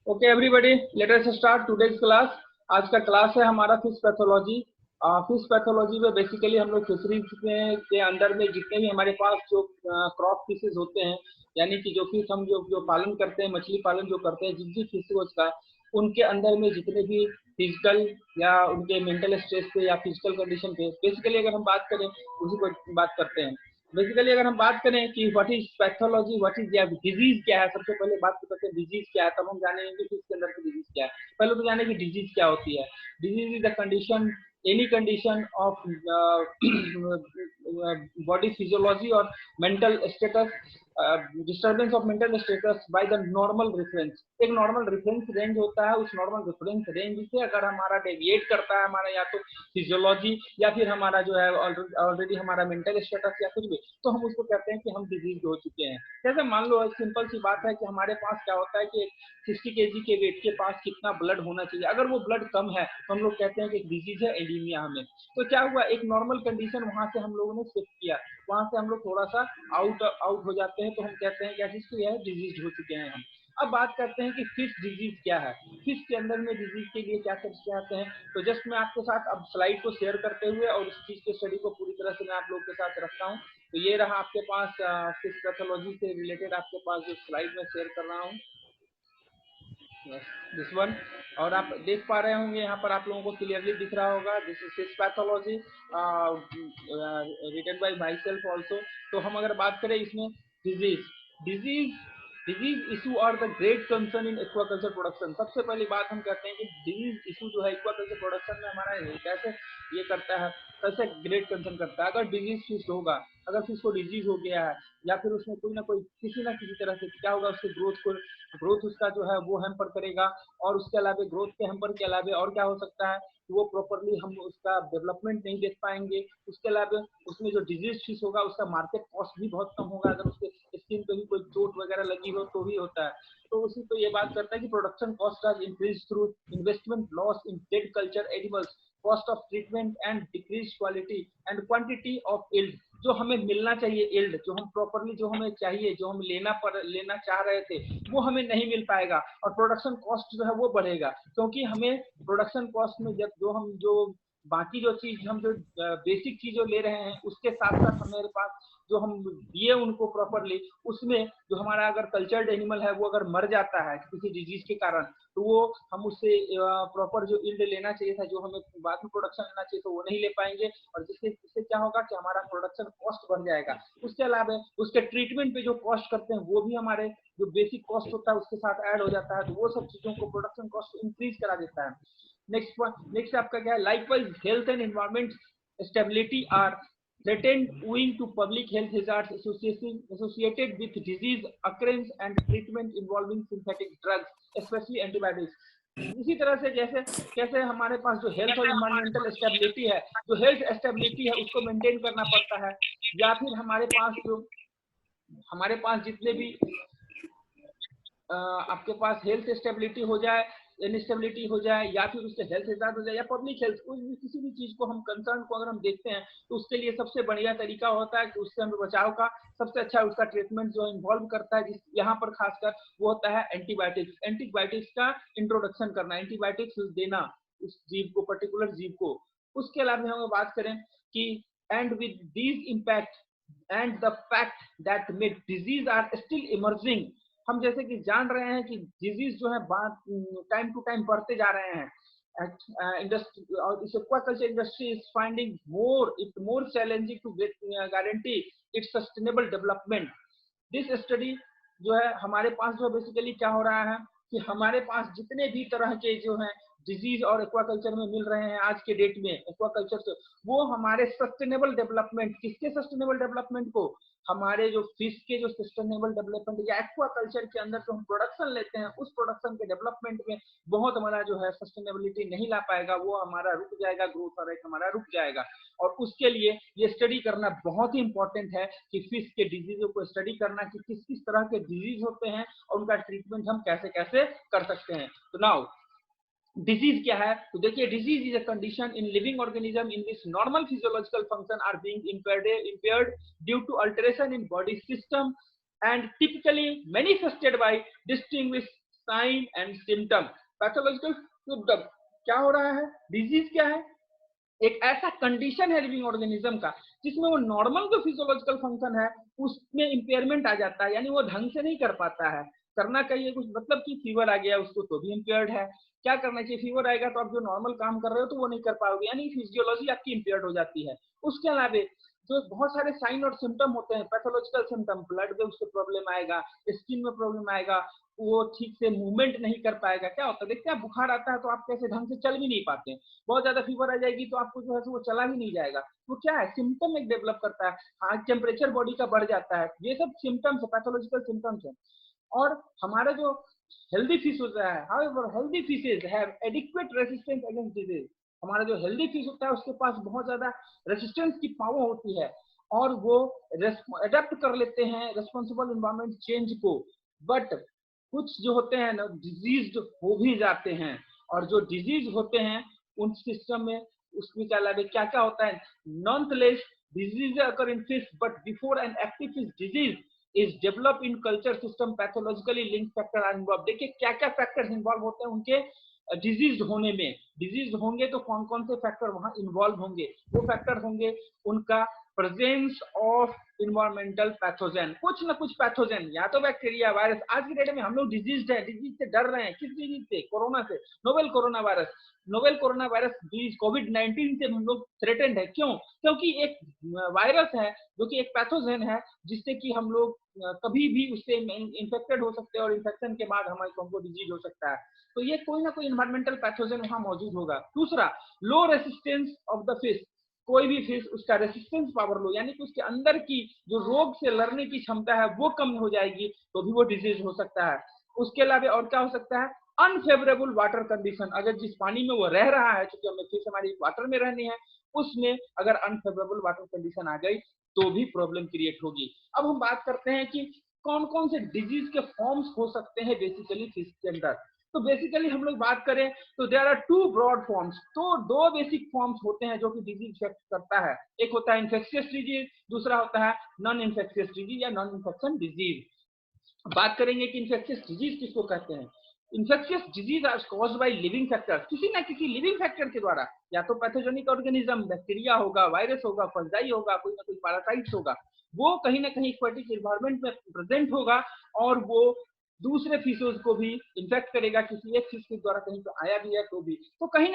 Okay everybody, let us start today's class. आज का class है हमारा फिश पैथोलॉजी। फिश पैथोलॉजी में बेसिकली हम लोग फिशरीज के अंदर में जितने भी हमारे पास जो क्रॉप फिशेज होते हैं, यानी कि जो फिश हम जो पालन करते हैं, मछली पालन जो करते हैं, जिन जिन फिशेज का उनके अंदर में जितने भी फिजिकल या उनके मेंटल स्ट्रेस पे या फिजिकल कंडीशन पे बेसिकली अगर हम बात करें उसी पर बात करते हैं। बेसिकली अगर हम बात करें कि what is pathology, what is या डिजीज क्या है, सबसे पहले बात करते हैं डिजीज क्या है, तब हम जानेंगे कि इसके अंदर की डिजीज क्या है। पहले तो जाने कि डिजीज क्या होती है। Disease is the condition, any condition of body physiology और mental status, disturbance of mental status by the normal reference. एक नॉर्मल रेफरेंस रेंज होता है, उस नॉर्मल रेफरेंस रेंज से अगर हमारा डेविएट करता है हमारा या तो फिजियोलॉजी या फिर हमारा जो है ऑलरेडी हमारा मेंटल स्टेटस या कुछ भी, तो हम उसको कहते हैं कि हम डिजीज हो चुके हैं। जैसे मान लो एक सिंपल सी बात है कि हमारे पास क्या होता है कि 60 kg के वेट के पास कितना ब्लड होना चाहिए, अगर वो ब्लड कम है तो हम लोग कहते हैं कि डिजीज है, एनीमिया हमें। तो क्या हुआ, एक नॉर्मल कंडीशन वहां से हम लोगों ने शिफ्ट किया, वहां से हम लोग थोड़ा सा आउट हो जाते हैं, तो हम कहते हैं क्या चीज है, डिजीज हो चुके हैं हम। अब बात करते हैं कि फिश डिजीज क्या है, फिश के अंदर में डिजीज के लिए क्या करते आते हैं। तो जस्ट मैं आपके साथ अब स्लाइड को शेयर करते हुए और इस चीज के स्टडी को पूरी तरह से मैं आप लोगों के साथ रखता हूँ। तो ये रहा आपके पास फिश पैथोलॉजी से रिलेटेड आपके पास जो स्लाइड में शेयर कर रहा हूँ, दिस वन। और आप देख पा रहे होंगे यहाँ पर आप लोगों को क्लियरली दिख रहा होगा, this is fish pathology written by myself also. तो हम अगर बात करें इसमें disease disease disease issue are the great concern in aquaculture production. सबसे पहली बात हम कहते हैं कि डिजीज इशू जो है एक्वाकल्चर प्रोडक्शन में हमारा कैसे ये करता है, कैसे ग्रेट कंसर्न करता है। अगर डिजीज फिश होगा, अगर फिश को डिजीज हो गया है या फिर उसमें कोई ना कोई किसी ना किसी तरह से क्या होगा, उसके ग्रोथ उसका जो है वो हैम्पर करेगा। और उसके अलावा ग्रोथ के हैम्पर के अलावा और क्या हो सकता है, वो प्रॉपरली हम उसका डेवलपमेंट नहीं देख पाएंगे। उसके अलावा उसमें जो डिजीज फिश होगा उसका मार्केट कॉस्ट भी बहुत कम होगा, अगर उसके स्किन पे भी कोई चोट वगैरह लगी हो तो भी होता है। तो उसी तो ये बात करता है कि production cost has increase through investment loss in dead culture animals, cost of treatment and decrease quality and quantity of yield. जो हमें मिलना चाहिए इल्ड, जो हम प्रॉपरली जो हमें चाहिए, जो हम लेना चाह रहे थे, वो हमें नहीं मिल पाएगा। और प्रोडक्शन कॉस्ट जो है वो बढ़ेगा, क्योंकि हमें प्रोडक्शन कॉस्ट में जब जो बाकी जो चीज हम जो बेसिक चीज जो ले रहे हैं उसके साथ साथ हमारे पास जो हम दिए उनको प्रॉपरली, उसमें जो हमारा अगर कल्चर्ड एनिमल है वो अगर मर जाता है किसी डिजीज के कारण, तो वो हम उससे प्रॉपर जो इल्ड लेना चाहिए था, जो हमें बाद में प्रोडक्शन लेना चाहिए, तो वो नहीं ले पाएंगे। और जिससे क्या होगा कि हमारा प्रोडक्शन कॉस्ट बढ़ जाएगा। उसके अलावा उसके ट्रीटमेंट पे जो कॉस्ट करते हैं वो भी हमारे जो बेसिक कॉस्ट होता है उसके साथ ऐड हो जाता है, तो वो सब चीजों को प्रोडक्शन कॉस्ट इंक्रीज करा देता है। नेक्स्ट आपका क्या है, likewise health and environment stability are threatened owing to public health hazards associated with disease occurrence and treatment involving synthetic drugs, especially antibiotics. इसी तरह से जैसे कैसे हमारे पास जो हेल्थ और इन्वायरमेंटल स्टेबिलिटी है, जो हेल्थ स्टेबिलिटी है उसको मेंटेन करना पड़ता है, या फिर हमारे पास जितने भी आपके पास हेल्थ स्टेबिलिटी हो जाए, इनस्टेबिलिटी हो जाए, या फिर उससे हेल्थ हिजार्ड हो जाए, या पब्लिक हेल्थ कोई भी किसी भी चीज को हम कंसर्न को अगर हम देखते हैं, तो उसके लिए सबसे बढ़िया तरीका होता है कि उससे हमें बचाव का सबसे अच्छा उसका ट्रीटमेंट जो इन्वॉल्व करता है, जिस यहाँ पर खासकर वो होता है एंटीबायोटिक्स। एंटीबायोटिक्स का इंट्रोडक्शन करना, एंटीबायोटिक्स देना उस जीव को, पर्टिकुलर जीव को। उसके अलावा हम बात करें कि and with these impact and the fact that made disease are still emerging. हम जैसे कि जान रहे हैं कि डिजीज जो है टाइम टू टाइम बढ़ते जा रहे हैं। इंडस्ट्री और इस aquaculture industry is finding more challenging to guarantee its sustainable development. This study जो है हमारे पास जो बेसिकली क्या हो रहा है कि हमारे पास जितने भी तरह के जो है डिजीज और एक्वाकल्चर में मिल रहे हैं आज के डेट में एक्वाकल्चर से, वो हमारे सस्टेनेबल डेवलपमेंट, किसके सस्टेनेबल डेवलपमेंट को, हमारे जो फिश के जो सस्टेनेबल डेवलपमेंट या एक्वाकल्चर के अंदर जो हम प्रोडक्शन लेते हैं उस प्रोडक्शन के डेवलपमेंट में बहुत हमारा जो है सस्टेनेबिलिटी नहीं ला पाएगा, वो हमारा रुक जाएगा, ग्रोथ रेट हमारा रुक जाएगा। और उसके लिए ये स्टडी करना बहुत ही इंपॉर्टेंट है कि फिश के डिजीजों को स्टडी करना कि किस किस तरह के डिजीज होते हैं और उनका ट्रीटमेंट हम कैसे कैसे कर सकते हैं। तो नाउ डिजीज क्या है, तो देखिए disease is a condition in living organism in which normal physiological function are being impaired due to alteration in body system and typically manifested by distinguished sign and symptom. Pathological symptom क्या हो रहा है, disease क्या है, एक ऐसा condition है living organism का जिसमें वो नॉर्मल जो फिजियोलॉजिकल फंक्शन है उसमें इंपेयरमेंट आ जाता है, यानी वो ढंग से नहीं कर पाता है। करना चाहिए कुछ, मतलब कि फीवर आ गया उसको तो भी इंपेयर्ड है। क्या करना चाहिए, फीवर आएगा तो आप जो नॉर्मल काम कर रहे हो तो वो नहीं कर पाओगे, यानी फिजियोलॉजी आपकी इंपेयर्ड हो जाती है। उसके अलावा जो बहुत सारे साइन और सिम्टम होते हैं पैथोलॉजिकल सिम्टम, ब्लड में उससे प्रॉब्लम आएगा, स्किन में प्रॉब्लम आएगा, वो ठीक से मूवमेंट नहीं कर पाएगा। क्या होता है, देखते हैं बुखार आता है तो आप कैसे ढंग से चल भी नहीं पाते हैं, बहुत ज्यादा फीवर आ जाएगी तो आपको जो है वो चला ही नहीं जाएगा। तो क्या है, सिम्टम एक डेवलप करता है, हार्ट टेम्परेचर बॉडी का बढ़ जाता है, ये सब सिम्टम्स है, पैथोलॉजिकल सिम्टम्स है। और हमारा जो हेल्दी फिश होता है, however healthy fishes have adequate resistance against disease. हमारा जो हेल्दी फिश होता है उसके पास बहुत ज्यादा रेजिस्टेंस की पावर होती है और वो अडेप्ट कर लेते हैं रिस्पॉन्सिबल एनवायरमेंट चेंज को। बट कुछ जो होते हैं ना डिजीज हो भी जाते हैं, और जो डिजीज होते हैं उन सिस्टम में उसमें क्या लगे, क्या क्या होता है, nonetheless disease occur in fish but before an active fish disease is develop in culture system pathologically link factor are involve. देखिए क्या क्या फैक्टर्स इन्वॉल्व होते हैं उनके डिजीज होने में। डिजीज होंगे तो कौन कौन से फैक्टर वहां इन्वॉल्व होंगे, वो फैक्टर होंगे उनका प्रेजेंस ऑफ इन्वायरमेंटल पैथोजन, कुछ ना कुछ पैथोजन, या तो बैक्टीरिया वायरस। आज की डेट में हम लोग डिजीज है, डिजीज से डर रहे हैं, किस डिजीज से, कोरोना से, novel corona virus. Novel corona virus कोविड-19 से हम लोग थ्रेटेंड है, क्यों, क्योंकि एक वायरस है जो कि एक पैथोजन है जिससे कि हम लोग कभी भी उससे इन्फेक्टेड हो सकते हैं और इन्फेक्शन के बाद हमको डिजीज हो सकता है। तो ये कोई ना कोई इन्वायरमेंटल पैथोजन वहां मौजूद होगा। दूसरा, लो रेसिस्टेंस ऑफ द फिश, कोई भी फिश उसका रेसिस्टेंस पावर लो, यानी कि उसके अंदर की जो रोग से लड़ने की क्षमता है वो कम हो जाएगी तो भी वो डिजीज हो सकता है। उसके अलावा और क्या हो सकता है, अनफेवरेबल वाटर कंडीशन, अगर जिस पानी में वो रह रहा है, क्योंकि हमें फिश हमारी वाटर में रहनी है, उसमें अगर अनफेवरेबल वाटर कंडीशन आ गई तो भी प्रॉब्लम क्रिएट होगी। अब हम बात करते हैं कि कौन कौन से डिजीज के फॉर्म्स हो सकते हैं बेसिकली फिश के अंदर। तो बेसिकली हम लोग बात करें तो there are two broad forms, तो दो बेसिक फॉर्म्स होते हैं जो कि डिजीज इफेक्ट करता है। एक होता है इन्फेक्शियस डिजीज, दूसरा होता है नॉन इन्फेक्शियस डिजीज या नॉन इन्फेक्शन डिजीज। बात करेंगे कि इन्फेक्शियस डिजीज किसको कहते हैं। Infectious disease are caused by living factor, किसी ना किसी लिविंग फैक्टर के द्वारा, या तो पैथोजेनिक ऑर्गेनिज्म, बैक्टीरिया होगा, वायरस होगा, फंजाई होगा, कोई ना कोई पैरासाइट्स होगा, वो कहीं ना कहीं एक्वेटिक एनवायरनमेंट में प्रेजेंट होगा और वो दूसरे फिशेस को भी इन्फेक्ट करेगा, किसी एक फिश के द्वारा कहीं पे आया भी है तो भी, तो कहीं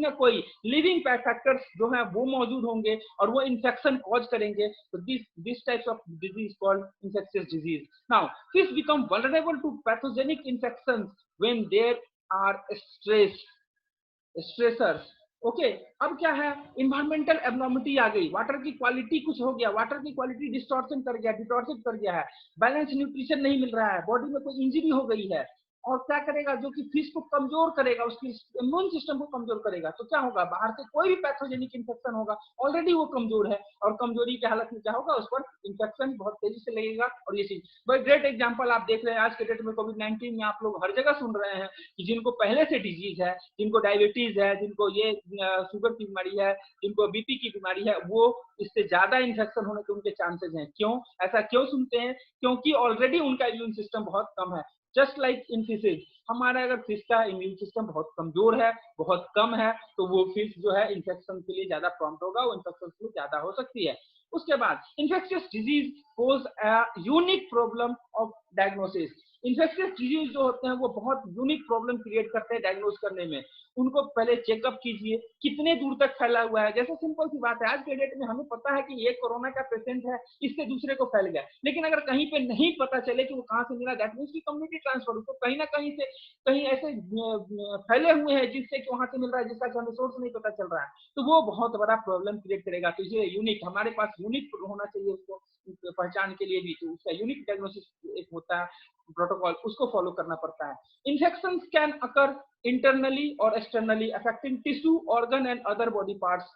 ना कोई लिविंग फैक्टर्स जो है वो मौजूद होंगे और वो इन्फेक्शन कॉज करेंगे। तो this types of disease called infectious disease. Now fish become vulnerable to pathogenic infections when there are stressors। Okay, अब क्या है, इन्वायरमेंटल एबनॉर्मिटी आ गई, वाटर की क्वालिटी कुछ हो गया, वाटर की क्वालिटी डिस्टॉर्शन कर गया, डिटॉर्शन कर गया है, बैलेंस न्यूट्रिशन नहीं मिल रहा है, बॉडी में कोई इंजरी हो गई है, और क्या करेगा, जो कि फिश को कमजोर करेगा, उसकी इम्यून सिस्टम को कमजोर करेगा। तो क्या होगा, बाहर से कोई भी पैथोजेनिक इन्फेक्शन होगा, ऑलरेडी वो कमजोर है और कमजोरी की हालत में क्या होगा, उस पर इन्फेक्शन बहुत तेजी से लगेगा। और ये चीज भाई ग्रेट एग्जांपल आप देख रहे हैं आज के डेट में कोविड-19 में, आप लोग हर जगह सुन रहे हैं कि जिनको पहले से डिजीज है, जिनको डायबिटीज है, जिनको ये शुगर की बीमारी है, जिनको बीपी की बीमारी है, वो इससे ज्यादा इन्फेक्शन होने के उनके चांसेस हैं। क्यों, ऐसा क्यों सुनते हैं, क्योंकि ऑलरेडी उनका इम्यून सिस्टम बहुत कम है। जस्ट लाइक इन फिशेज, हमारा अगर फिश का इम्यून सिस्टम बहुत कमजोर है, बहुत कम है, तो वो फिश जो है इन्फेक्शन के लिए ज्यादा प्रॉम्प्ट होगा, वो इन्फेक्शन के लिए ज्यादा हो सकती है। उसके बाद infectious disease pose a unique problem of diagnosis. Infectious disease जो होते हैं वो बहुत यूनिक प्रॉब्लम क्रिएट करते हैं डायग्नोज करने में। उनको पहले चेकअप कीजिए कितने दूर तक फैला हुआ है। जैसे सिंपल सी बात है, आज के डेट में हमें पता है कि ये कोरोना का पेशेंट है, इससे दूसरे को फैल गया, लेकिन अगर कहीं पे नहीं पता चले कि वो कहाँ से मिला, दैट मींस की कम्युनिटी ट्रांसफर, उसको कहीं ना कहीं से कहीं ऐसे फैले हुए हैं जिससे कि वहां से मिल रहा है, जिसका हमें सोर्स नहीं पता चल रहा है, तो वो बहुत बड़ा प्रॉब्लम क्रिएट करेगा। तो इसलिए यूनिक, हमारे पास यूनिक होना चाहिए उसको पहचान के लिए भी, तो उसका यूनिक डायग्नोसिस एक होता है प्रोटोकॉल, उसको फॉलो करना पड़ता है। Infection can occur internally or externally affecting tissue organ and other body parts,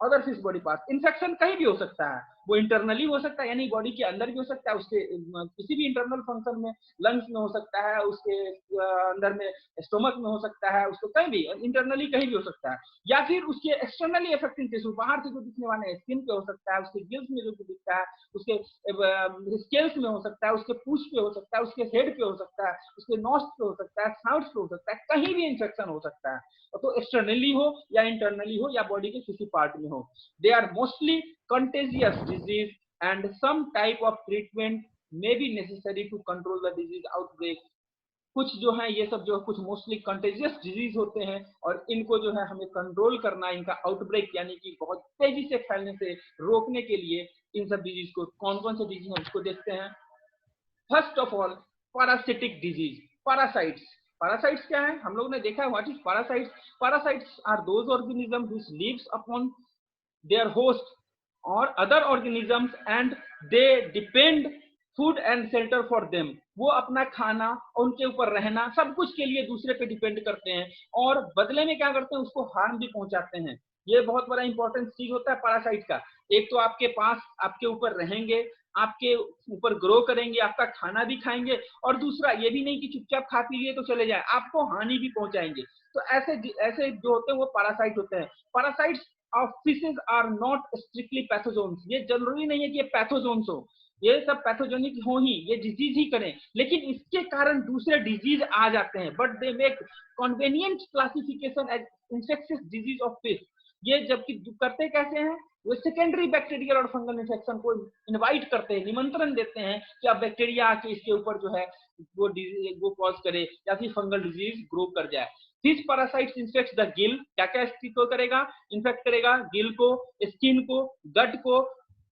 other fish body parts। Infection कहीं भी हो सकता है, वो इंटरनली हो सकता है, यानी बॉडी के अंदर भी हो सकता है, उसके किसी भी इंटरनल फंक्शन में, लंग्स में हो सकता है, उसके अंदर में स्टोमक में हो सकता है, उसको कहीं भी इंटरनली कहीं भी हो सकता है, या फिर उसके एक्सटर्नली अफेक्टिंग टिश्यू, बाहर से जो दिखने वाले स्किन पे हो सकता है, उसके गिल्स में जो दिखता है, उसके स्केल्स में हो सकता है, उसके पूंछ पे हो सकता है, उसके हेड पे हो सकता है, उसके नोज पे हो सकता है, स्नाउट पे हो सकता है, कहीं भी इंफेक्शन हो सकता है, तो एक्सटर्नली हो या इंटरनली हो या बॉडी के किसी पार्ट में हो। They are mostly contagious disease and some type of treatment may be necessary to control the disease outbreak. कुछ जो है ये सब जो कुछ मोस्टली कंटेजियस डिजीज होते हैं और इनको जो है हमें कंट्रोल करना, इनका आउटब्रेक यानी कि बहुत तेजी से फैलने से रोकने के लिए इन सब डिजीज को, कौन कौन से डिजीज है उसको देखते हैं। First of all parasitic disease, parasites. Parasites क्या है, हम लोग ने देखा है what is parasites. Parasites are those organism which lives upon their host or other organisms and they depend food and shelter for them। वो अपना खाना और उनके ऊपर रहना सब कुछ के लिए दूसरे पे डिपेंड करते हैं और बदले में क्या करते हैं, उसको हार्म भी पहुंचाते हैं। ये बहुत बड़ा इंपॉर्टेंट चीज होता है पैरासाइट का। एक तो आपके पास आपके ऊपर रहेंगे, आपके ऊपर ग्रो करेंगे, आपका खाना भी खाएंगे, और दूसरा ये भी नहीं कि चुपचाप खा पी लिए तो चले जाए, आपको हानि भी पहुंचाएंगे। तो ऐसे ऐसे जो होते हैं वो पैरासाइट होते हैं। Parasites of fishes are not strictly pathogens. ये जरूरी नहीं है कि ये पैथोजोन्स हो, ये सब पैथोजेनिक हो ही, ये डिजीज ही करें, लेकिन इसके कारण दूसरे डिजीज आ जाते हैं। But they make convenient classification as infectious disease of fish. ये जबकि करते कैसे हैं, वो सेकेंडरी बैक्टीरियल और फंगल इन्फेक्शन को इनवाइट करते हैं, निमंत्रण देते हैं कि अब बैक्टीरिया आके इसके ऊपर जो है वो कॉज करे या फिर फंगल डिजीज ग्रो कर जाए। This parasites infect the Gill. क्या क्या इसको करेगा, इन्फेक्ट करेगा गिल को, स्किन को, गट को।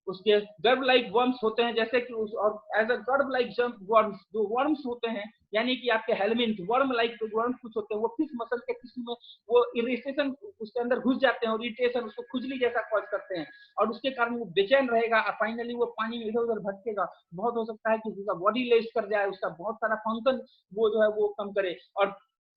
उसके गर्भ लाइक वर्म्स होते हैं, जैसे कि और एज अ गर्भ लाइक वर्म्स, जो वर्म्स होते हैं यानी कि आपके हेलमिंथ वर्म लाइक वर्म्स कुछ होते हैं, वो फिश मसल के टिश्यू में वो इरिटेशन उसके अंदर घुस जाते हैं और इरिटेशन उसको खुजली जैसा कॉज करते हैं और उसके कारण वो बेचैन रहेगा, फाइनली वो पानी में इधर उधर भटकेगा। बहुत हो सकता है कि उसका बॉडी लेस कर जाए, उसका बहुत सारा फंक्शन वो जो है वो कम करे और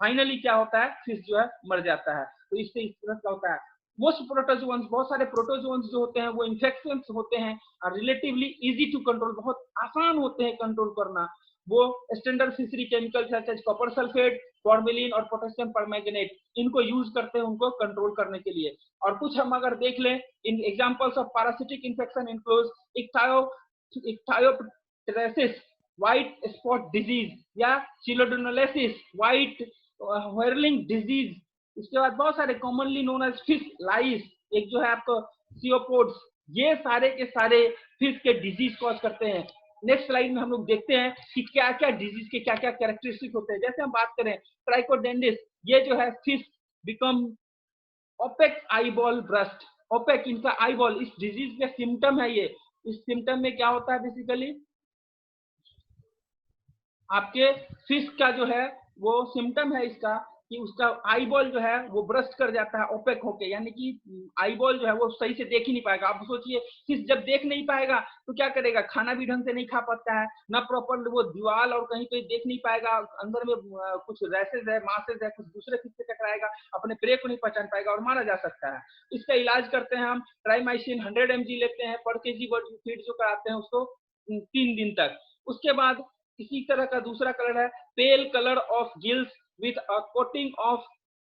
फाइनली क्या होता है, फिश जो है मर जाता है। तो इससे इस तरह का होता है। मोस्ट प्रोटोजोन्स, बहुत सारे प्रोटोजोन्स जो होते हैं वो इन्फेक्शंस होते हैं और रिलेटिवली इजी टू कंट्रोल, बहुत आसान होते हैं कंट्रोल करना। वो स्टैंडर्ड फिशरी केमिकल्स जैसे कॉपर सल्फेट, फॉर्मेलिन और पोटेशियम परमैंगनेट, इनको यूज करते हैं उनको कंट्रोल करने के लिए। और कुछ हम अगर देख लें, इन examples of parasitic infection include ichthyophthiriasis white spot disease या चिलोडोनोलेसिस व्हाइट व्हर्लिंग डिजीज। उसके बाद बहुत सारे commonly known as fish lice, एक जो है आपको सियोपोड्स, ये सारे के सारे फिश के डिजीज कॉज करते हैं। नेक्स्ट स्लाइड में हम लोग देखते हैं कि क्या क्या डिजीज के क्या क्या कैरेक्टरिस्टिक होते हैं। जैसे हम बात करें ट्राइकोडेंडिस, ये जो है fish become opaque eyeball burst. Opaque इनका आईबॉल इस डिजीज के सिम्टम है। ये इस सिम्टम में क्या होता है, बेसिकली आपके फिश का जो है वो सिम्टम है इसका कि उसका आईबॉल जो है वो ब्रस्ट कर जाता है ओपेक होके, यानी कि आईबॉल जो है वो सही से देख ही नहीं पाएगा। आप सोचिए फिश जब देख नहीं पाएगा तो क्या करेगा, खाना भी ढंग से नहीं खा पाता है, ना प्रॉपर वो दीवार और कहीं पे देख नहीं पाएगा, अंदर में कुछ रैसेज है, मासेज है, कुछ दूसरे फिश से टकराएगा, अपने प्रे को नहीं पहचान पाएगा और मारा जा सकता है। इसका इलाज करते हैं हम, ट्राइमाइसिन 100 mg लेते हैं पर केजी फीड जो कराते हैं उसको 3 दिन तक। उसके बाद इसी तरह का दूसरा कलर है pale colour of gills with a coating of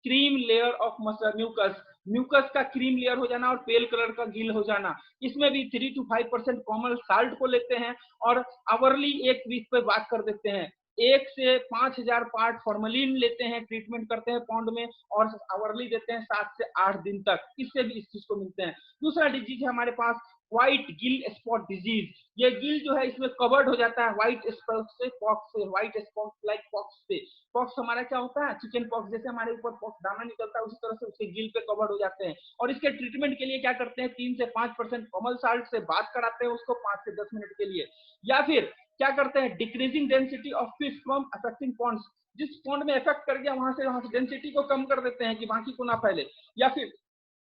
cream layer of mucus. Mucus का क्रीम लेयर हो जाना और पेल कलर का गिल हो जाना। इसमें भी 3 to 5% कॉमन साल्ट को लेते हैं और आवरली एक वीक पे बात कर देते हैं। 1 से 5000 पार्ट फॉर्मलिन लेते हैं, ट्रीटमेंट करते हैं पौंड में और आवरली देते हैं 7 से 8 दिन तक। इससे भी इस चीज को मिलते हैं। दूसरा डिजीज है हमारे पास व्हाइट गिल स्पॉट डिजीज। ये गिल जो है इसमें कवर्ड हो जाता है व्हाइट स्पॉट से, पॉक्स से, व्हाइट स्पॉट लाइक पॉक्स से। पॉक्स हमारा क्या होता है, चिकन पॉक्स, जैसे हमारे ऊपर पॉक्स दाना निकलता है उसी तरह से उसके गिल पे कवर्ड हो जाते हैं। और इसके ट्रीटमेंट के लिए क्या करते हैं, 3 से 5% कॉमन साल्ट से बात कराते हैं उसको 5 से 10 मिनट के लिए, या फिर क्या करते हैं decreasing density of fish from affecting ponds. जिस पॉन्ड में इफेक्ट कर गया वहां से डेंसिटी को कम कर देते हैं कि बाकी को ना फैले, या फिर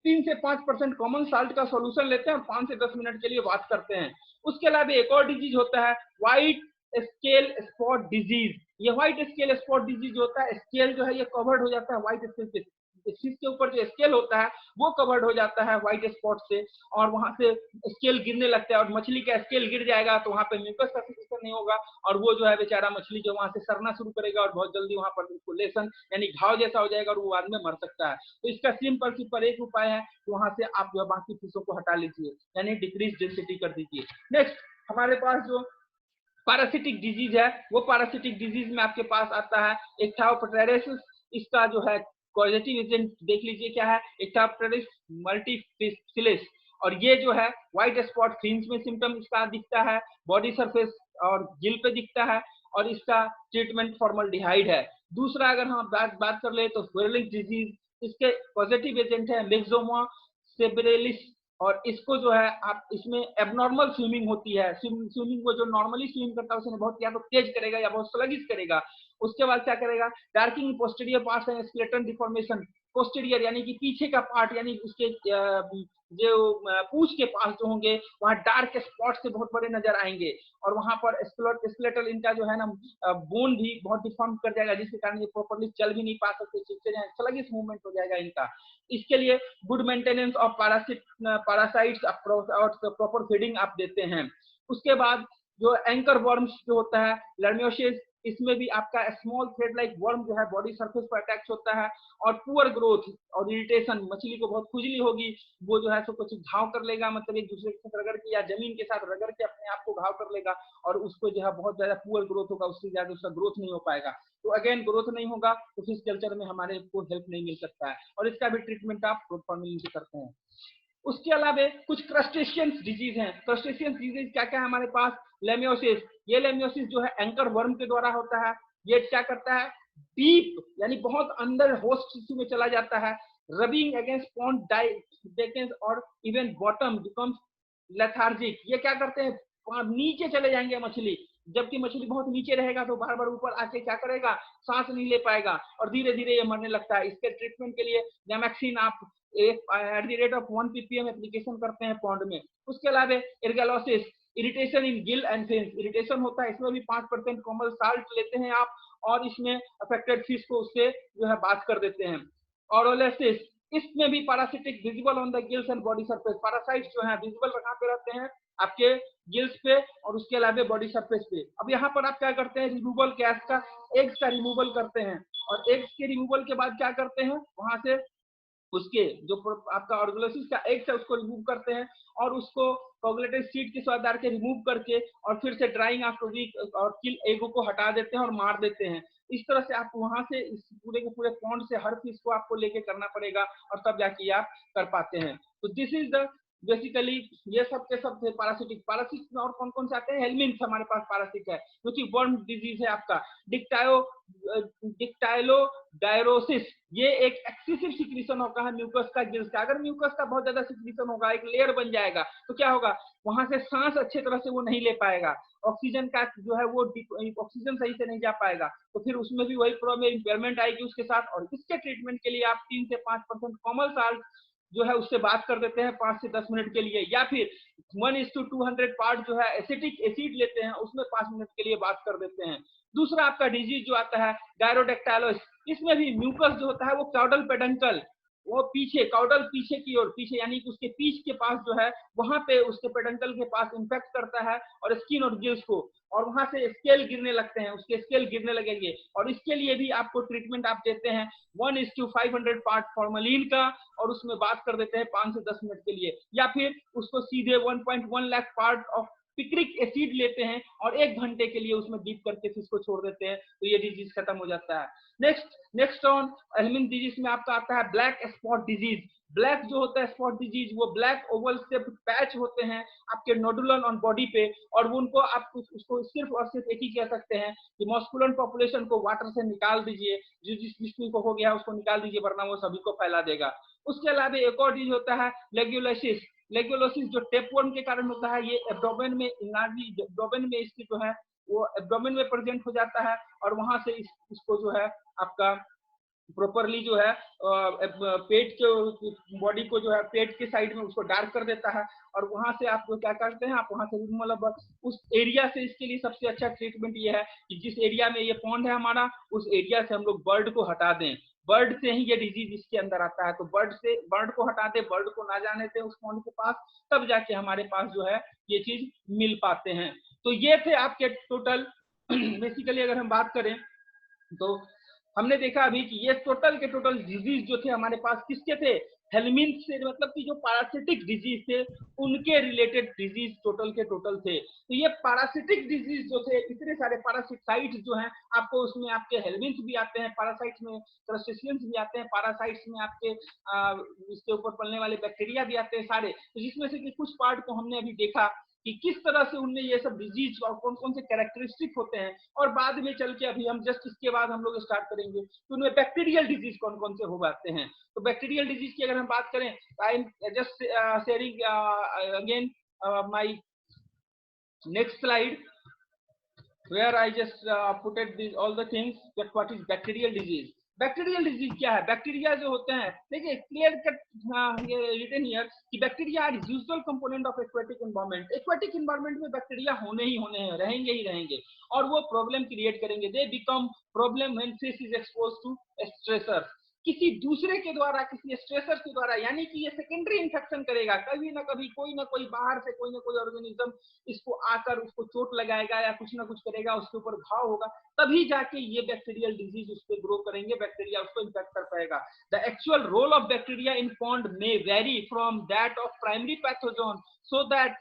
3 से 5% कॉमन साल्ट का सॉल्यूशन लेते हैं और 5 से 10 मिनट के लिए बात करते हैं। उसके अलावा एक और डिजीज होता है व्हाइट स्केल स्पॉट डिजीज। ये व्हाइट स्केल स्पॉट डिजीज होता है, स्केल जो है ये कवर्ड हो जाता है व्हाइट स्केल से, फिश के ऊपर जो स्केल होता है वो कवर्ड हो जाता है व्हाइट स्पॉट से, और वहां से स्केल गिरने लगता है, और मछली का स्केल गिर जाएगा तो वहां पे म्यूकस का सिक्रेशन नहीं होगा, और वो जो है बेचारा मछली जो वहां से सड़ना शुरू करेगा और बहुत जल्दी वहां पर उसको लेसन यानी घाव जैसा हो जाएगा और वो बाद में मर सकता है। तो इसका सिंपल एक उपाय है, तो वहां से आप जो बाकी फिशों को हटा लीजिए, यानी डिक्रीज डेंसिटी कर दीजिए। नेक्स्ट हमारे पास जो पैरासिटिक डिजीज है, वो पैरासिटिक डिजीज में आपके पास आता है इक्थायोपटेरिस। इसका जो है कॉजेटिव एजेंट देख लीजिए क्या है, इक्थायोपटेरिस मल्टीफिलिस, और ये जो है व्हाइट स्पॉट फिन्स में सिम्टम इसका दिखता है, बॉडी सरफेस और गिल पे दिखता है, और इसका ट्रीटमेंट फॉर्मल्डिहाइड है। दूसरा अगर हम बात कर ले तो स्वेलिंग डिजीज, इसके पॉजिटिव एजेंट है मिक्सोमा सेबरेलिस, और इसको जो है आप इसमें एबनॉर्मल स्विमिंग होती है, स्विमिंग को जो नॉर्मली स्विम करता है उसने बहुत या तो तेज करेगा या बहुत स्लगिश करेगा। उसके बाद क्या करेगा, darking posterior part and skeleton deformation, posterior यानी कि पीछे का पार्ट, यानी उसके जो पूंछ के पास जो होंगे वहां डार्क स्पॉट से बहुत बड़े नजर आएंगे, और वहां पर स्केलेटल इनका जो है ना बोन भी बहुत डिफॉर्म कर जाएगा, जिसके कारण ये प्रॉपर्ली चल भी नहीं पा सकते, स्लगिश मूवमेंट हो जाएगा इनका। इसके लिए गुड मेंटेनेंस ऑफ पैरासाइट्स और प्रॉपर फीडिंग आप देते हैं। उसके बाद जो एंकर वर्म्स जो होता है लर्मियोसिस, इसमें भी आपका स्मॉल थ्रेड लाइक वर्म जो है बॉडी सरफेस पर अटैच होता है, और पुअर ग्रोथ और इरिटेशन, मछली को बहुत खुजली होगी, वो जो है सो कुछ घाव कर लेगा, मतलब एक दूसरे के साथ रगड़ के या जमीन के साथ रगड़ के अपने आप को घाव कर लेगा, और उसको जो है बहुत ज्यादा पुअर ग्रोथ होगा, उससे ज्यादा उसका ग्रोथ नहीं हो पाएगा। तो अगेन ग्रोथ नहीं होगा तो फिश कल्चर में हमारे को हेल्प नहीं मिल सकता है, और इसका भी ट्रीटमेंट आप फ्रूट फार्मिंग से करते हैं। उसके अलावा कुछ क्रस्टेशियंस डिजीज हैं। क्रस्टेशियंस डिजीज क्या क्या है हमारे पास, लेमियोसिस, ये लेमियोसिस जो है एंकर वर्म के द्वारा होता है। ये क्या करता है, डीप यानी बहुत अंदर होस्ट टिश्यू में चला जाता है, रबिंग अगेंस्ट पॉन्ड डाइकेंस और इवन बॉटम बिकम्स लेथार्जिक। ये क्या करते हैं, नीचे चले जाएंगे मछली, जबकि मछली बहुत नीचे रहेगा तो बार बार ऊपर आके क्या करेगा, सांस नहीं ले पाएगा और धीरे धीरे ये मरने लगता है। इसके ट्रीटमेंट के लिए गैमेक्सिन आप at the rate of 1 ppm application करते हैं पॉन्ड में। उसके अलावा ergasilosis, irritation in gill and fins, irritation होता है, इसमें भी 5% कॉमन साल्ट लेते हैं आप, और इसमें अफेक्टेड फिश को उससे जो है बात कर देते हैं। ऑरोलेसिस, इसमें भी parasitic visible on the gills and body surface, parasites जो है विजिबल कहां पे रहते हैं, आपके गिल्स पे और उसके अलावा बॉडी सरफेस पे। अब यहाँ पर आप क्या करते हैं, रिमूवल गैस का एग्स का रिमूवल करते हैं, और एग्स के रिमूवल के बाद क्या करते हैं, वहां से उसके जो आपका ऑर्गोलोसिस का एग्स है उसको रिमूव करते हैं, और उसको कोगुलेटेड सीड के स्वाद के रिमूव करके और फिर से ड्राइंग आफ्टर वीक और किल एगो को हटा देते हैं और मार देते हैं। इस तरह से आप वहां से इस पूरे के पूरे पॉन्ड से हर फिश को आपको लेके करना पड़ेगा, और तब जाके आप कर पाते हैं। तो दिस इज द बेसिकली ये सब के सब थे पैरासिटिक। पैरासिट में और कौन कौन से आते हैं, हेलमिंथ हमारे पास पैरासिट है जो कि वर्म डिजीज है आपका। डिक्टाइलोडायरोसिस, ये एक एक्सेसिव सिक्रीशन होगा है म्यूकस का गिल्स का। अगर म्यूकस का बहुत ज्यादा सिक्रीशन होगा, एक लेयर बन जाएगा, तो क्या होगा, वहां से सांस अच्छे तरह से वो नहीं ले पाएगा, ऑक्सीजन का जो है वो ऑक्सीजन सही से नहीं जा पाएगा, तो फिर उसमें भी वही प्रॉब्लम इंपेयरमेंट आएगी उसके साथ। और इसके ट्रीटमेंट के लिए आप 3 से 5% कॉमन साल्ट जो है उससे बात कर देते हैं 5 से 10 मिनट के लिए, या फिर 1:200 पार्ट जो है एसिटिक एसिड लेते हैं, उसमें 5 मिनट के लिए बात कर देते हैं। दूसरा आपका डिजीज जो आता है डायरोडेक्टाइलोस, इसमें भी म्यूकस जो होता है वो काउडल पेडंकल, वो पीछे काउडल पीछे की ओर, पीछे यानी कि उसके पीछ के पास जो है वहां पे उसके पेडंकल के पास इंफेक्ट करता है और स्किन और गिल्स को, और वहां से स्केल गिरने लगते हैं, उसके स्केल गिरने लगेंगे, और इसके लिए भी आपको ट्रीटमेंट आप देते हैं 1:500 पार्ट फॉर्मलिन का, और उसमें बात कर देते हैं 5 से 10 मिनट के लिए, या फिर उसको सीधे 1.1 lakh part of picric acid लेते हैं और 1 घंटे के लिए उसमें डीप करके फिश को छोड़ देते हैं, तो ये डिजीज खत्म हो जाता है। नेक्स्ट ऑन हेलमिंथ डिजीज में आपका आता है ब्लैक स्पॉट डिजीज। ब्लैक जो होता है स्पॉट डिजीज, वो ब्लैक ओवल शेप्ड पैच होते हैं आपके नोडुलन ऑन बॉडी पे, और उनको आप उसको सिर्फ और सिर्फ एक ही कह सकते हैं कि मस्कुलन पॉपुलेशन को वाटर से निकाल दीजिए, जो जिस को हो गया उसको निकाल दीजिए, वरना वो सभी को फैला देगा। उसके अलावा एक और डिजीज होता है लेग्युलोसिस। लेग्युलोसिस जो टेपवर्म के कारण होता है, ये एब्डोमेन में एब्डोमेन में इसकी जो है वो एब्डोमेन में प्रेजेंट हो जाता है, और वहां से इसको जो है आपका प्रॉपरली जो है पेट के बॉडी को जो है पेट के साइड में उसको डार्क कर देता है, और वहां से आप क्या करते हैं, आप वहां से मतलब उस एरिया से इसके लिए सबसे अच्छा ट्रीटमेंट ये है कि जिस एरिया में ये पॉन्ड है हमारा, उस एरिया से हम लोग बर्ड को हटा दें। बर्ड से ही ये डिजीज इसके अंदर आता है। तो बर्ड को हटा दे, बर्ड को ना जाने दे उस पॉन्ड के पास, तब जाके हमारे पास जो है ये चीज मिल पाते हैं। तो ये थे आपके टोटल बेसिकली अगर हम बात करें तो हमने देखा अभी कि ये टोटल के टोटल डिजीज जो थे हमारे पास किसके थे, हेलमिंथ से, मतलब कि जो पैरासिटिक डिजीज थे उनके रिलेटेड डिजीज टोटल के टोटल थे। तो ये पैरासिटिक डिजीज जो थे, इतने सारे पैरासाइट्स जो हैं आपको उसमें आपके हेलमिंथ भी आते हैं, पैरासाइट्स में क्रस्टेशियंस भी आते हैं, पैरासाइट्स में आपके इसके ऊपर पलने वाले बैक्टीरिया भी आते हैं सारे। तो जिसमें से कि कुछ पार्ट को हमने अभी देखा कि किस तरह से उनमें ये सब डिजीज और कौन कौन से कैरेक्टरिस्टिक होते हैं, और बाद में चल के अभी हम जस्ट इसके बाद हम लोग स्टार्ट करेंगे तो उनमें बैक्टीरियल डिजीज कौन कौन से हो जाते हैं। तो बैक्टीरियल डिजीज की अगर हम बात करें, I am just sharing again my next slide where I just put it these all the things that what is bacterial disease. Bacterial disease क्या है? बैक्टीरिया जो होते हैं, देखिए क्लियर कट ये रिटन हियर कि bacteria are usual component of aquatic environment. Aquatic environment में bacteria होने ही होने हैं, रहेंगे ही रहेंगे, और वो प्रॉब्लम क्रिएट करेंगे। They become problem when fish is exposed to stressor, किसी दूसरे के द्वारा, किसी स्ट्रेसर के द्वारा, यानी कि ये सेकेंडरी इन्फेक्शन करेगा। कभी ना कभी कोई ना कोई बाहर से कोई ना कोई ऑर्गेनिज्म इसको आकर उसको चोट लगाएगा या कुछ ना कुछ करेगा, उसके ऊपर घाव होगा, तभी जाके ये बैक्टीरियल डिजीज उस पर ग्रो करेंगे, बैक्टीरिया उसको इन्फेक्ट कर पाएगा। The actual role of bacteria in pond may vary from that of primary pathogen so that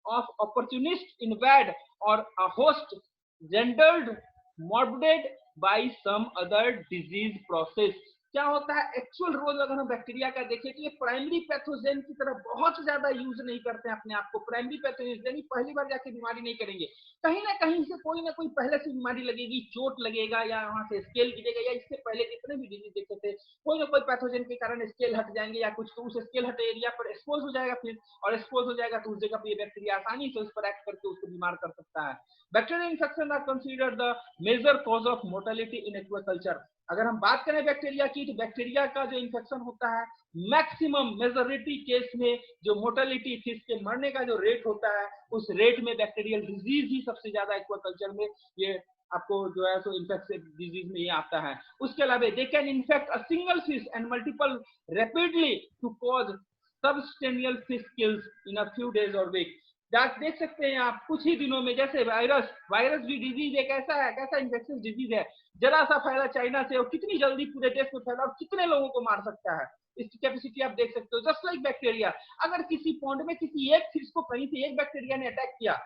of opportunist invade और a host gendered moribund by some other disease process. क्या होता है actual role अगर हम bacteria का देखें तो ये प्राइमरी पैथोजेन की तरह बहुत ज्यादा यूज नहीं करते हैं अपने आप को। प्राइमरी पैथोजेन यानी पहली बार जाके बीमारी नहीं करेंगे, कहीं ना कहीं से कोई ना कोई पहले से बीमारी लगेगी, चोट लगेगा या वहां से स्केल गिरेगा, या इससे पहले जितने भी डिजीज देखे थे कोई ना कोई पैथोजेन के कारण स्केल हट जाएंगे या कुछ, तो उस स्केल हट एरिया पर एक्सपोज हो जाएगा फिर, और एक्सपोज हो जाएगा तो उस जगह पर ये बैक्टीरिया आसानी से उस पर एक्ट करके उसको बीमार कर सकता है। Bacterial infection are considered the major cause of mortality in aquaculture. अगर हम बात करें बैक्टीरिया की, तो बैक्टीरिया का जो इन्फेक्शन होता है मैक्सिमम मेजॉरिटी केस में जो मोर्टेलिटी फिश के मरने का जो रेट होता है, उस रेट में बैक्टीरियल डिजीज ही सबसे ज्यादा एक्वाकल्चर में ये आपको जो है सो इन्फेक्शन डिजीज में ये आता है। उसके अलावा they can infect a single fish and multiple rapidly to cause substantial fish kills in a few days और वीक। देख सकते हैं आप कुछ ही दिनों में, जैसे वायरस भी डिजीज एक ऐसा है, कैसा इन्फेक्शियस डिजीज है, जरा सा फैला चाइना से और कितनी जल्दी पूरे देश में फैला और कितने लोगों को मार सकता है, इसकी कैपेसिटी आप देख सकते हो। जस्ट लाइक बैक्टीरिया, अगर किसी पॉन्ड में किसी एक फिश को कहीं से एक बैक्टीरिया ने अटैक किया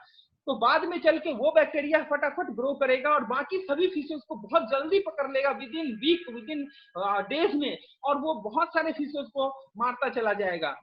तो बाद में चल के वो बैक्टीरिया फटाफट ग्रो करेगा और बाकी सभी फिशेस को बहुत जल्दी पकड़ लेगा, within week, within days में, और वो बहुत सारे फिशेस को मारता चला जाएगा।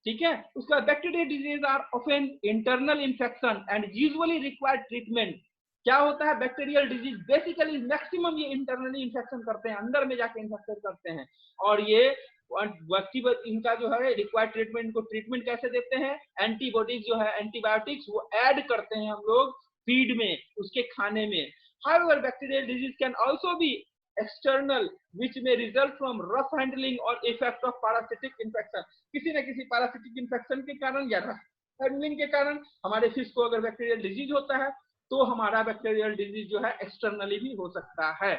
ठीक है, उसका bacterial disease are often internal infection and usually required treatment. क्या होता है बैक्टीरियल डिजीज? बेसिकली मैक्सिमम ये इंटरनली इन्फेक्शन करते हैं, अंदर में जाके इन्फेक्शन करते हैं, और ये इनका जो है रिक्वायर्ड ट्रीटमेंट को ट्रीटमेंट कैसे देते हैं? एंटीबॉडीज जो है, एंटीबायोटिक्स वो ऐड करते हैं हम लोग फीड में, उसके खाने में। However bacterial disease can also be external which may result from rough handling or effect of parasitic infection। किसी न किसी parasitic infection के कारण या rough handling के कारण हमारे फिश को अगर बैक्टीरियल डिजीज होता है तो हमारा बैक्टीरियल डिजीज जो है एक्सटर्नली भी हो सकता है।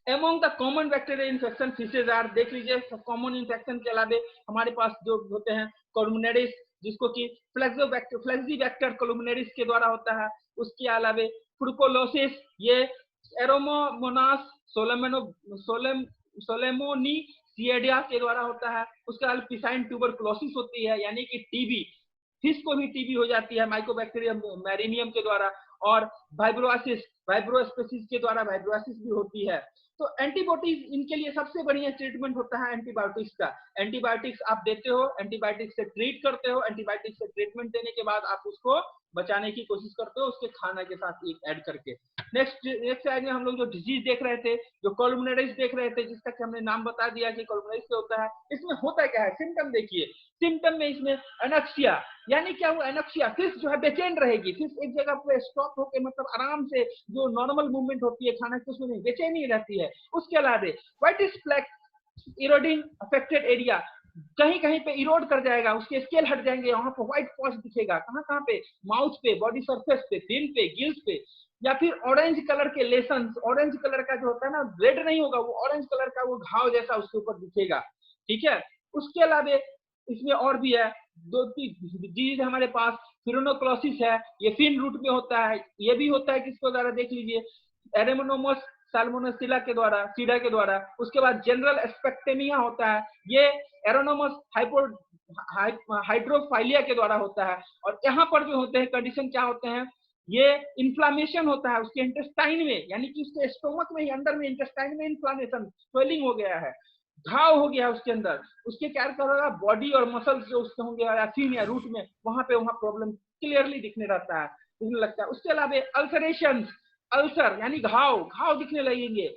Among the common bacterial infection fishes are, देख लीजिए कॉमन इन्फेक्शन के अलावा हमारे पास जो होते हैं कोलुमिनेरिस, जिसको कि फ्लेक्सीबैक्टर कोलुमिनेरिस के द्वारा होता है। उसके अलावा फुर्कुलोसिस, ये एरोमोनास सोलेमोनीसिएडिया के द्वारा होता है। उसके अलावा पिसाइन ट्यूबरकुलोसिस होती है, यानी कि टीबी, फिश को भी टीबी हो जाती है माइकोबैक्टीरियम मैरिनियम के द्वारा, और वाइब्रोस्पेसिस के द्वारा वाइब्रोसिस भी होती है। तो एंटीबायोटिक्स इनके लिए सबसे बढ़िया ट्रीटमेंट होता है एंटीबायोटिक्स का। एंटीबायोटिक्स आप देते हो, एंटीबायोटिक्स से ट्रीट करते हो, एंटीबायोटिक्स से ट्रीटमेंट देने के बाद आप उसको बचाने की कोशिश करते हो उसके खाना के साथ एक ऐड करके। नेक्स्ट साइड में हम लोग जो डिजीज देख रहे थे, जो कोलुमिनेरिस देख रहे थे, जिसका कि हमने नाम बता दिया कि कोलुमिनेरिस क्या होता है। इसमें होता क्या है, सिम्टम देखिए। सिम्टम में इसमें एनक्सिया, यानी क्या हुआ एनक्सिया, फिश जो है बेचैन रहेगी, फिश एक जगह पे स्टॉप होकर मतलब आराम से जो नॉर्मल मूवमेंट होती है खाना की उसमें बेचैनी रहती है। उसके अलावा white is flag eroding affected area, कहीं कहीं पे इरोड कर जाएगा, उसके स्केल हट जाएंगे, वहां पर व्हाइट पॉच दिखेगा, कहां कहां पे, माउथ पे, बॉडी सरफेस पे, फिन पे, गिल्स पे। या फिर ऑरेंज कलर के लेसन, ऑरेंज कलर का जो होता है ना, रेड नहीं होगा, वो ऑरेंज कलर का वो घाव जैसा उसके ऊपर दिखेगा, ठीक है। उसके अलावा इसमें और भी है, दो डिजीज हमारे पास, फिरोनोक्लोसिस है, ये फिन रूट में होता है, ये भी होता है किसके द्वारा, देख लीजिए, एरेमोनोमस साल्मोनेसिला के द्वारा, सीडा के द्वारा। उसके बाद जनरल एस्पेक्टेमिया होता है, ये एरोनोमस हाइड्रोफाइलिया के द्वारा होता है। और यहाँ पर जो होते हैं कंडीशन क्या होते हैं, ये इन्फ्लामेशन होता है उसके इंटेस्टाइन में, यानी कि उसके स्टोमक में ही अंदर में इंटेस्टाइन में इन्फ्लामेशन, स्वेलिंग हो गया है, घाव हो गया उसके अंदर। उसके क्या करेगा, बॉडी और मसल्स जो उसके होंगे या फिन या रूट में, वहां पे वहां प्रॉब्लम क्लियरली दिखने रहता है, दिखने लगता है। उसके अलावा अल्सरेशन, अल्सर यानी घाव, घाव दिखने लगेंगे।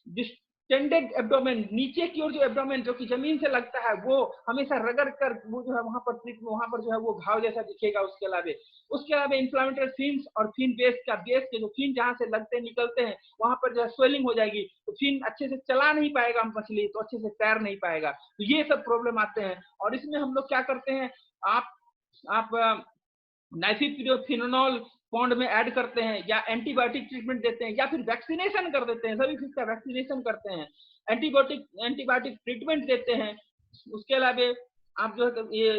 डिस्टेंडेड एब्डोमेन, नीचे की ओर जो एब्डोमेन जो कि जमीन से लगता है, वो हमेशा रगड़ कर वो जो है वहां पर जो है वो घाव जैसा दिखेगा। उसके अलावा इन्फ्लामेटरी फिन्स और फिन बेस के जो फिन जहां से लगते निकलते हैं, वहां पर जो है स्वेलिंग हो जाएगी, तो फिन अच्छे से चला नहीं पाएगा मछली, तो अच्छे से तैर नहीं पाएगा। तो ये सब प्रॉब्लम आते हैं। और इसमें हम लोग क्या करते हैं, आप नाइट्रोफिनोल पॉन्ड में ऐड करते हैं, या एंटीबायोटिक ट्रीटमेंट देते हैं, या फिर वैक्सीनेशन कर देते हैं, सभी चीज का वैक्सीनेशन करते हैं, एंटीबायोटिक ट्रीटमेंट देते हैं। उसके अलावा आप जो है ये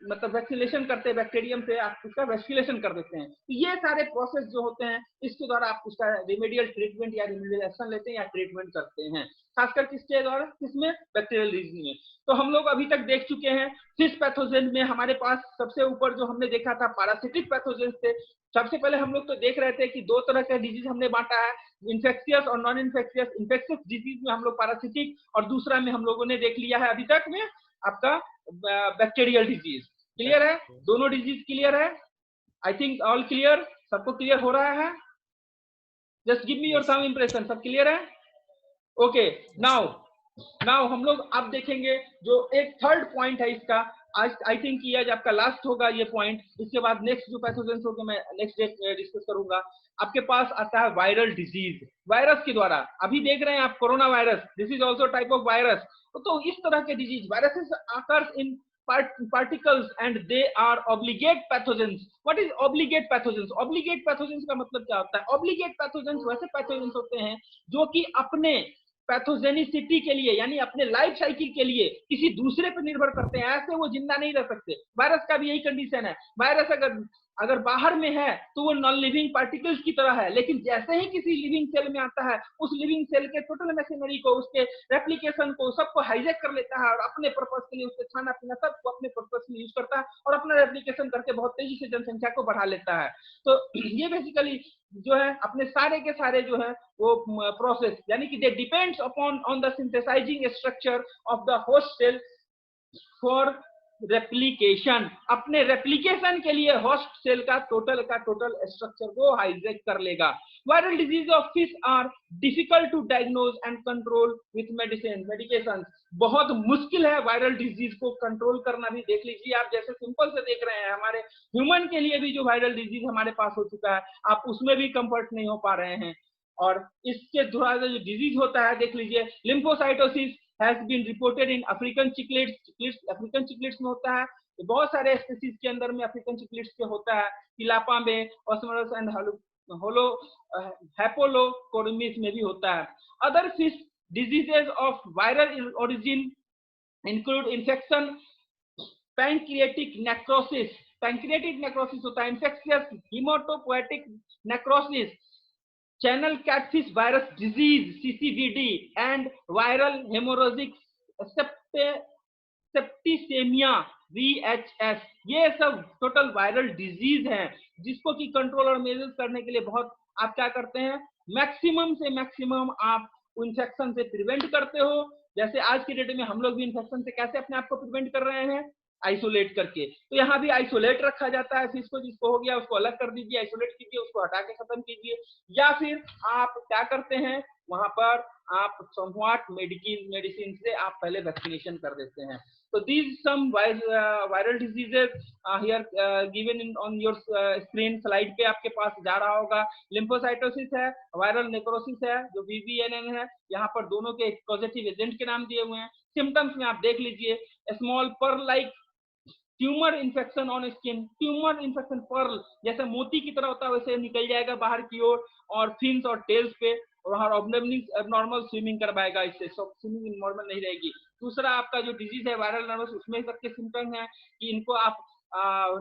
मतलब वैक्सीनेशन करते हैं बैक्टीरियम से, आप उसका वैक्सीनेशन कर देते हैं। तो ये सारे प्रोसेस जो होते हैं, इसके द्वारा आप उसका रिमेडियल ट्रीटमेंट या रिमेडियल एक्शन लेते हैं या ट्रीटमेंट करते हैं, खासकर किसके द्वारा, किसमें, बैक्टीरियल डिजीज में। तो हम लोग अभी तक देख चुके हैं फिश पैथोजन में हमारे पास सबसे ऊपर जो हमने देखा था पैरासिटिक पैथोजन थे। सबसे पहले हम लोग तो देख रहे थे कि दो तरह का डिजीज हमने बांटा है, इन्फेक्शियस और नॉन इन्फेक्शियस। इन्फेक्शियस डिजीज में हम लोग पैरासिटिक, और दूसरा में हम लोगों ने देख लिया है अभी तक में आपका बैक्टीरियल डिजीज। क्लियर है, दोनों डिजीज क्लियर है, आई थिंक ऑल क्लियर, सबको क्लियर हो रहा है, just give me your some impression, सब क्लियर है, ओके। नाउ हम लोग अब देखेंगे जो एक थर्ड पॉइंट है इसका, आज आई थिंक ये आज आपका लास्ट होगा ये पॉइंट। इसके बाद नेक्स्ट जो पैथोजेंस होंगे मैं नेक्स्ट डे डिस्कस करूंगा। आपके पास आता है वायरल डिजीज, वायरस के द्वारा। अभी देख रहे हैं आप corona virus, this is also type of virus. तो इस तरह के disease, viruses occurs in particles and they are obligate pathogens. What is obligate pathogens? Obligate pathogens का मतलब क्या होता है? Obligate pathogens वैसे pathogens होते हैं जो कि अपने पैथोजेनिसिटी के लिए, यानी अपने लाइफ साइकिल के लिए किसी दूसरे पर निर्भर करते हैं, ऐसे वो जिंदा नहीं रह सकते। वायरस का भी यही कंडीशन है, वायरस अगर बाहर में है तो वो नॉन लिविंग पार्टिकल्स की तरह है, लेकिन जैसे ही किसी लिविंग सेल में आता है, उस लिविंग सेल के टोटल मशीनरी को, उसके रेप्लिकेशन को, सबको हाईजैक कर लेता है और अपने पर्पस के लिए, उसके खाना पीना सबको अपने पर्पस के लिए यूज करता है और अपना रेप्लिकेशन करके बहुत तेजी से जनसंख्या को बढ़ा लेता है। तो ये बेसिकली जो है अपने सारे के सारे जो है वो प्रोसेस, यानी कि they depends upon on the synthesizing structure of the host cell for replication. अपने रेप्लिकेशन के लिए होस्ट सेल का टोटल स्ट्रक्चर को हाईजैक कर लेगा। Viral disease of fish are difficult to diagnose and control with medication. बहुत मुश्किल है वायरल डिजीज को कंट्रोल करना भी। देख लीजिए आप, जैसे सिंपल से देख रहे हैं, हमारे ह्यूमन के लिए भी जो वायरल डिजीज हमारे पास हो चुका है, आप उसमें भी कंफर्ट नहीं हो पा रहे हैं। और इसके द्वारा जो डिजीज होता है, देख लीजिए, lymphocytosis has been reported in African cichlids। African cichlids में होता है, तो बहुत सारे स्पीसीज के अंदर में अफ्रीकन चिकलिड्स के होता है, तिलापा में, ऑस्मरस एंड होलो हैपोलोकोरमिस में भी होता है। Other fish diseases of viral origin include infection, pancreatic necrosis, pancreatic necrosis होता है, infectious hematopoietic necrosis, channel catfish virus disease CCVD and viral hemorrhagic septicemia VHS। ये सब टोटल वायरल डिजीज हैं जिसको कि कंट्रोल और मेजर करने के लिए बहुत आप क्या करते हैं, मैक्सिमम से मैक्सिमम आप इन्फेक्शन से प्रिवेंट करते हो। जैसे आज की डेट में हम लोग भी इन्फेक्शन से कैसे अपने आप को प्रिवेंट कर रहे हैं, आइसोलेट करके। तो यहाँ भी आइसोलेट रखा जाता है फिश को, जिसको हो गया उसको अलग कर दीजिए, आइसोलेट कीजिए, उसको हटा के खत्म कीजिए। या फिर आप क्या करते हैं, वहां पर आप समव्हाट मेडिसिन से आप पहले वैक्सीनेशन कर देते हैं। तो these some viral diseases here given in on your screen, slide पे आपके पास जा रहा होगा। लिम्फोसाइटोसिस है, वायरल नेक्रोसिस है जो VVNN है, यहाँ पर दोनों के पॉजिटिव एजेंट के नाम दिए हुए हैं। सिम्टम्स में आप देख लीजिए, स्मॉल पर like tumour infection on skin, tumour infection pearl जैसे मोती की तरह होता है वैसे निकल जाएगा बाहर की ओर, और फिन्स और टेल्स पे, वहां नॉर्मल स्विमिंग करवाएगा, इससे स्विमिंग नॉर्मल नहीं रहेगी। दूसरा आपका जो डिजीज है वायरल नर्वस, उसमें सबके सिम्टम है कि इनको आप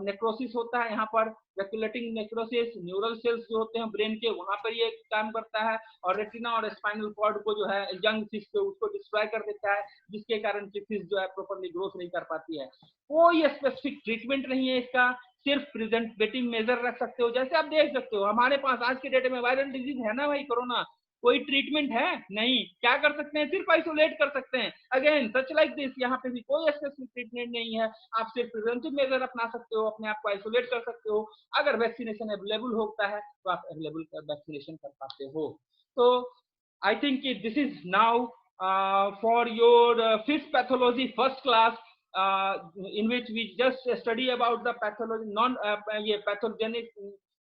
नेक्रोसिस होता है यहाँ पर, वेक्यूलेटिंग नेक्रोसिस, न्यूरल सेल्स जो होते हैं ब्रेन के वहां पर ये काम करता है, और रेटिना और स्पाइनल कॉर्ड को जो है यंग फिश को उसको डिस्ट्रॉय कर देता है, जिसके कारण कि फिश जो है प्रॉपर्ली ग्रोथ नहीं कर पाती है। कोई स्पेसिफिक ट्रीटमेंट नहीं है इसका, सिर्फ प्रिवेंटिव मेजर रख सकते हो। जैसे आप देख सकते हो हमारे पास आज के डेट में वायरल डिजीज है ना भाई, कोरोना, कोई ट्रीटमेंट है नहीं, क्या कर सकते हैं, सिर्फ आइसोलेट कर सकते हैं। अगेन सच लाइक दिस, यहाँ पे भी कोई स्पेसिफिक ट्रीटमेंट नहीं है, आप सिर्फ प्रिवेंटिव मेजर अपना सकते हो, अपने आप को आइसोलेट कर सकते हो। अगर वैक्सीनेशन अवेलेबल होता है तो आप अवेलेबल वैक्सीनेशन कर पाते हो। तो I think this is now for your fifth pathology first class, in which we just study about the pathology non ये पैथोजेनिक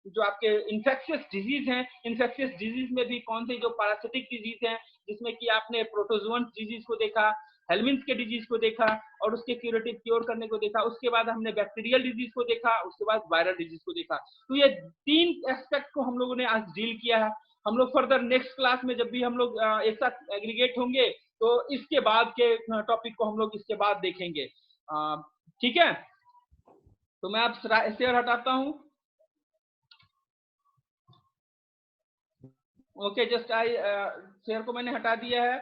जो आपके इन्फेक्शियस डिजीज हैं, इन्फेक्शियस डिजीज में भी कौन से जो पैरासिटिक डिजीज हैं, जिसमें कि आपने प्रोटोजुअन डिजीज को देखा, हेलमिन्स के डिजीज को देखा और उसके क्यूरेटिव क्योर करने को देखा, उसके बाद हमने बैक्टीरियल डिजीज को देखा, उसके बाद वायरल डिजीज को देखा। तो ये 3 एस्पेक्ट को हम लोगों ने आज डील किया है। हम लोग फर्दर नेक्स्ट क्लास में जब भी हम लोग एक साथ एग्रीगेट होंगे तो इसके बाद के टॉपिक को हम लोग इसके बाद देखेंगे। ठीक है, तो मैं अब शेयर हटाता हूं। ओके, जस्ट आई शेयर को मैंने हटा दिया है।